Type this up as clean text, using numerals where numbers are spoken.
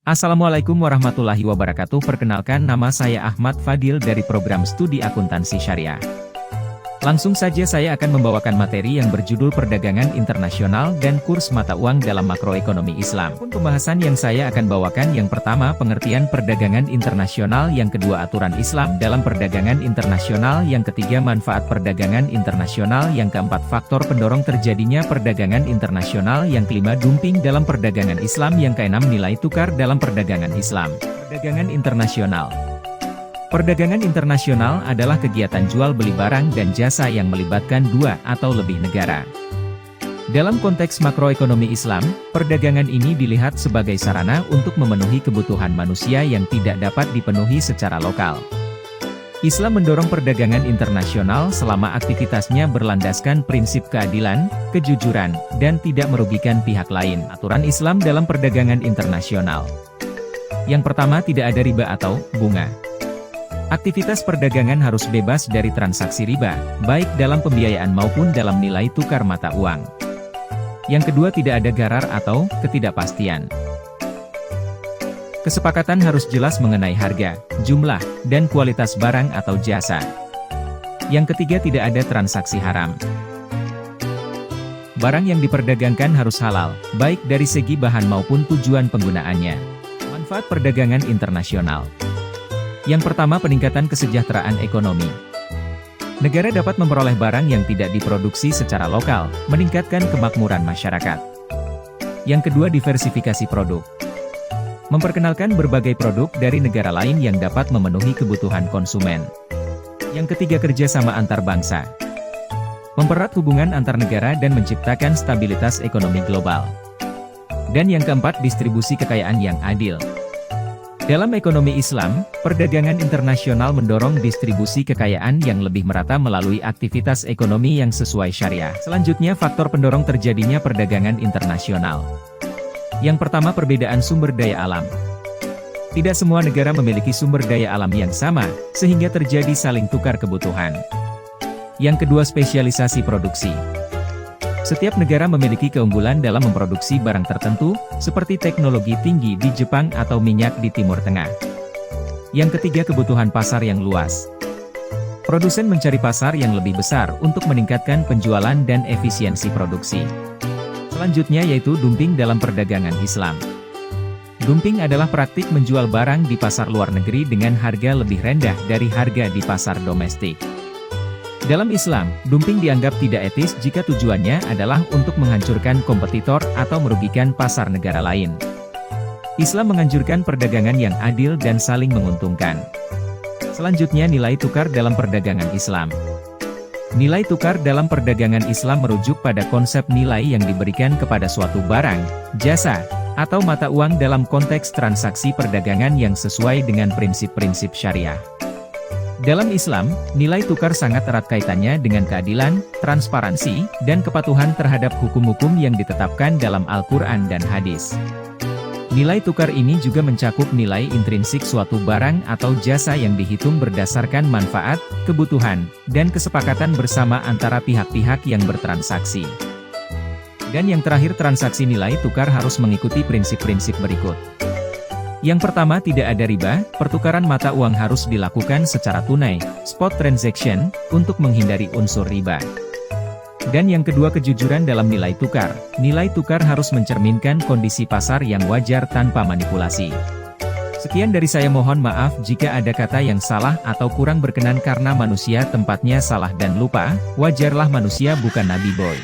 Assalamualaikum warahmatullahi wabarakatuh. Perkenalkan, nama saya Ahmad Fadil dari program studi akuntansi syariah. Langsung saja saya akan membawakan materi yang berjudul Perdagangan Internasional dan Kurs Mata Uang dalam Makroekonomi Islam. Pembahasan yang saya akan bawakan, yang pertama pengertian perdagangan internasional, yang kedua aturan Islam dalam perdagangan internasional, yang ketiga manfaat perdagangan internasional, yang keempat faktor pendorong terjadinya perdagangan internasional, yang kelima dumping dalam perdagangan Islam, yang keenam nilai tukar dalam perdagangan Islam. Perdagangan internasional. Perdagangan internasional adalah kegiatan jual beli barang dan jasa yang melibatkan dua atau lebih negara. Dalam konteks makroekonomi Islam, perdagangan ini dilihat sebagai sarana untuk memenuhi kebutuhan manusia yang tidak dapat dipenuhi secara lokal. Islam mendorong perdagangan internasional selama aktivitasnya berlandaskan prinsip keadilan, kejujuran, dan tidak merugikan pihak lain. Aturan Islam dalam perdagangan internasional. Yang pertama, tidak ada riba atau bunga. Aktivitas perdagangan harus bebas dari transaksi riba, baik dalam pembiayaan maupun dalam nilai tukar mata uang. Yang kedua, tidak ada gharar atau ketidakpastian. Kesepakatan harus jelas mengenai harga, jumlah, dan kualitas barang atau jasa. Yang ketiga, tidak ada transaksi haram. Barang yang diperdagangkan harus halal, baik dari segi bahan maupun tujuan penggunaannya. Manfaat perdagangan internasional. Yang pertama, peningkatan kesejahteraan ekonomi. Negara dapat memperoleh barang yang tidak diproduksi secara lokal, meningkatkan kemakmuran masyarakat. Yang kedua, diversifikasi produk. Memperkenalkan berbagai produk dari negara lain yang dapat memenuhi kebutuhan konsumen. Yang ketiga, kerjasama antar bangsa. Mempererat hubungan antar negara dan menciptakan stabilitas ekonomi global. Dan yang keempat, distribusi kekayaan yang adil. Dalam ekonomi Islam, perdagangan internasional mendorong distribusi kekayaan yang lebih merata melalui aktivitas ekonomi yang sesuai syariah. Selanjutnya, faktor pendorong terjadinya perdagangan internasional. Yang pertama, perbedaan sumber daya alam. Tidak semua negara memiliki sumber daya alam yang sama, sehingga terjadi saling tukar kebutuhan. Yang kedua, spesialisasi produksi. Setiap negara memiliki keunggulan dalam memproduksi barang tertentu, seperti teknologi tinggi di Jepang atau minyak di Timur Tengah. Yang ketiga, kebutuhan pasar yang luas. Produsen mencari pasar yang lebih besar untuk meningkatkan penjualan dan efisiensi produksi. Selanjutnya yaitu dumping dalam perdagangan Islam. Dumping adalah praktik menjual barang di pasar luar negeri dengan harga lebih rendah dari harga di pasar domestik. Dalam Islam, dumping dianggap tidak etis jika tujuannya adalah untuk menghancurkan kompetitor atau merugikan pasar negara lain. Islam menganjurkan perdagangan yang adil dan saling menguntungkan. Selanjutnya, nilai tukar dalam perdagangan Islam. Nilai tukar dalam perdagangan Islam merujuk pada konsep nilai yang diberikan kepada suatu barang, jasa, atau mata uang dalam konteks transaksi perdagangan yang sesuai dengan prinsip-prinsip syariah. Dalam Islam, nilai tukar sangat erat kaitannya dengan keadilan, transparansi, dan kepatuhan terhadap hukum-hukum yang ditetapkan dalam Al-Quran dan hadis. Nilai tukar ini juga mencakup nilai intrinsik suatu barang atau jasa yang dihitung berdasarkan manfaat, kebutuhan, dan kesepakatan bersama antara pihak-pihak yang bertransaksi. Dan yang terakhir, transaksi nilai tukar harus mengikuti prinsip-prinsip berikut. Yang pertama, tidak ada riba, pertukaran mata uang harus dilakukan secara tunai, spot transaction, untuk menghindari unsur riba. Dan yang kedua, kejujuran dalam nilai tukar. Nilai tukar harus mencerminkan kondisi pasar yang wajar tanpa manipulasi. Sekian dari saya, mohon maaf jika ada kata yang salah atau kurang berkenan karena manusia tempatnya salah dan lupa, wajarlah manusia bukan Nabi Boy.